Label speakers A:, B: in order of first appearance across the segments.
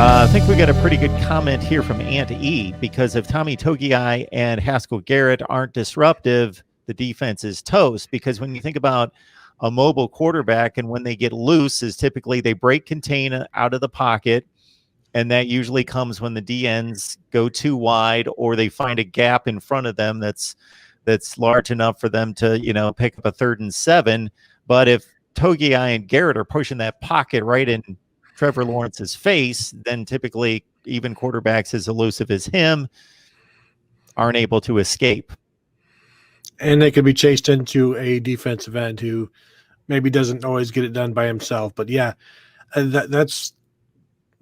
A: I think we got a pretty good comment here from Aunt E, because if Tommy Togiai and Haskell Garrett aren't disruptive, the defense is toast. Because when you think about a mobile quarterback and when they get loose, is typically they break contain out of the pocket, and that usually comes when the DNs go too wide or they find a gap in front of them that's large enough for them to, pick up a 3rd and 7. But if Togiai and Garrett are pushing that pocket right in Trevor Lawrence's face, then typically even quarterbacks as elusive as him aren't able to escape.
B: And they could be chased into a defensive end who maybe doesn't always get it done by himself. But yeah, that's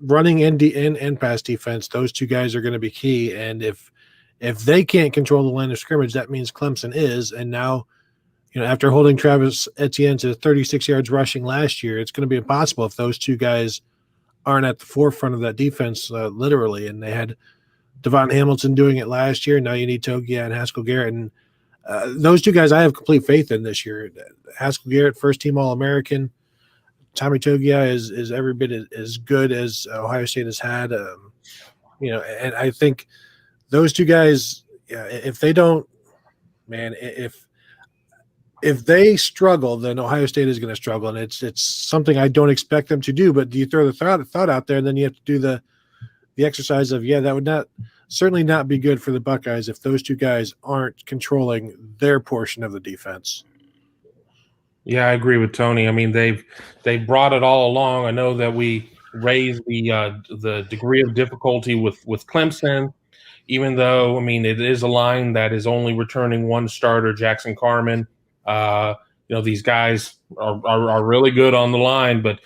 B: running and pass defense. Those two guys are going to be key. And if they can't control the line of scrimmage, that means Clemson is. And now, after holding Travis Etienne to 36 yards rushing last year, it's going to be impossible if those two guys aren't at the forefront of that defense, literally. And they had Devon Hamilton doing it last year. Now you need Togiai and Haskell Garrett. And those two guys I have complete faith in this year. Haskell Garrett, first-team All-American. Tommy Togiai is every bit as good as Ohio State has had. And I think those two guys, if they don't, man, if they struggle, then Ohio State is going to struggle, and it's something I don't expect them to do. But do you throw the thought out there, and then you have to do the exercise of, that would certainly not be good for the Buckeyes if those two guys aren't controlling their portion of the defense.
C: Yeah, I agree with Tony. I mean, they've brought it all along. I know that we raised the degree of difficulty with Clemson, even though, it is a line that is only returning one starter, Jackson Carman. These guys are really good on the line, but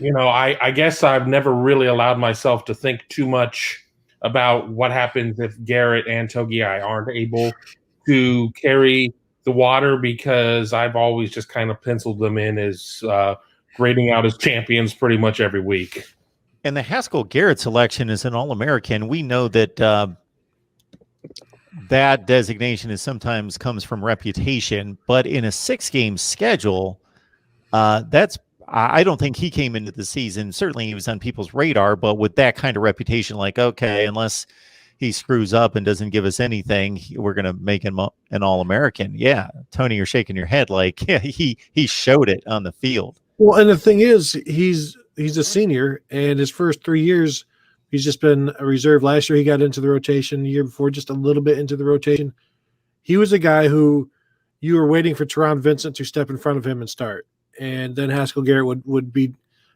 C: I guess I've never really allowed myself to think too much about what happens if Garrett and Togiai aren't able to carry the water, because I've always just kind of penciled them in as grading out as champions pretty much every week.
A: And the Haskell Garrett selection is an All-American. We know that that designation sometimes comes from reputation, but in a 6-game schedule, I don't think he came into the season. Certainly he was on people's radar, but with that kind of reputation, like, okay, unless he screws up and doesn't give us anything, we're going to make him an All-American. Yeah. Tony, you're shaking your head like, yeah, he showed it on the field.
B: Well, and the thing is, he's a senior, and his first 3 years, he's just been a reserve. Last year, he got into the rotation. The year before, just a little bit into the rotation. He was a guy who you were waiting for Teron Vincent to step in front of him and start. And then Haskell Garrett would be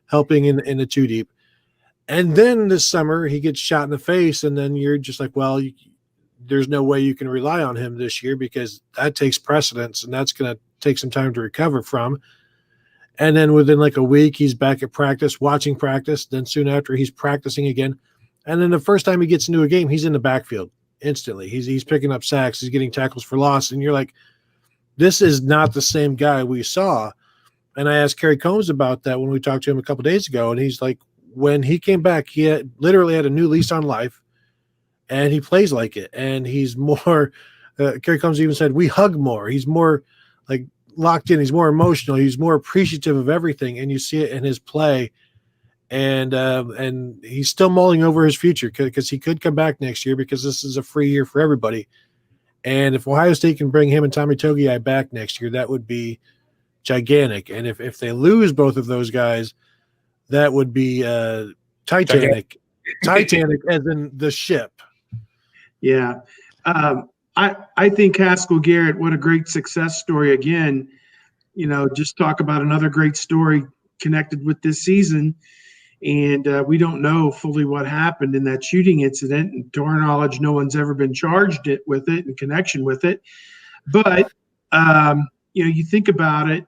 B: helping in the 2-deep. And then this summer, he gets shot in the face, and then you're just like, well, there's no way you can rely on him this year, because that takes precedence, and that's going to take some time to recover from. And then within like a week, he's back at practice, watching practice. Then soon after, he's practicing again. And then the first time he gets into a game, he's in the backfield instantly. He's picking up sacks. He's getting tackles for loss. And you're like, this is not the same guy we saw. And I asked Kerry Combs about that when we talked to him a couple of days ago. And he's like, when he came back, he literally had a new lease on life, and he plays like it. And he's more Kerry Combs even said, we hug more. He's more like locked in. He's more emotional. He's more appreciative of everything. And you see it in his play. And he's still mulling over his future, because he could come back next year, because this is a free year for everybody. And if Ohio State can bring him and Tommy Togiai back next year, that would be gigantic. And if they lose both of those guys, that would be Titanic. Titanic as in the ship.
D: Yeah. I think Haskell Garrett, what a great success story. Again, just talk about another great story connected with this season. And we don't know fully what happened in that shooting incident. And to our knowledge, no one's ever been charged with it in connection with it. But, you think about it,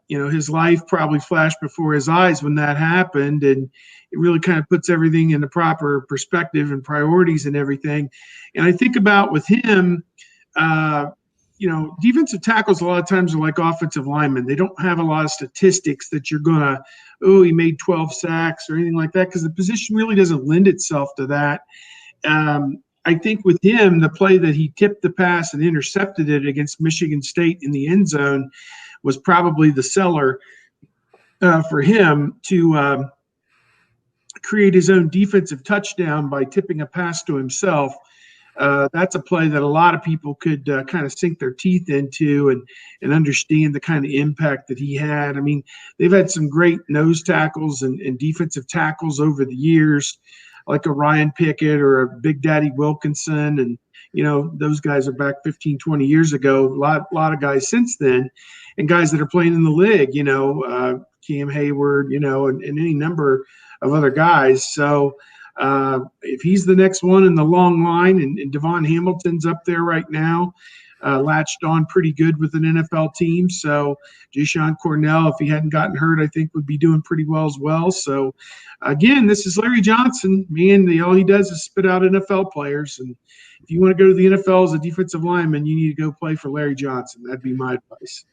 D: his life probably flashed before his eyes when that happened. And it really kind of puts everything in the proper perspective and priorities and everything. And I think about with him, defensive tackles a lot of times are like offensive linemen. They don't have a lot of statistics that you're going to, he made 12 sacks or anything like that, because the position really doesn't lend itself to that. I think with him, the play that he tipped the pass and intercepted it against Michigan State in the end zone was probably the seller for him to create his own defensive touchdown by tipping a pass to himself. That's a play that a lot of people could kind of sink their teeth into and understand the kind of impact that he had. I mean, they've had some great nose tackles and defensive tackles over the years, like a Ryan Pickett or a Big Daddy Wilkinson. And, those guys are back 15, 20 years ago. A lot of guys since then, and guys that are playing in the league, Cam Hayward, and any number of other guys. So, if he's the next one in the long line, and Devon Hamilton's up there right now, latched on pretty good with an NFL team. So Jashon Cornell, if he hadn't gotten hurt, I think would be doing pretty well as well. So again, this is Larry Johnson. Man, all he does is spit out NFL players. And if you want to go to the NFL as a defensive lineman, you need to go play for Larry Johnson. That'd be my advice.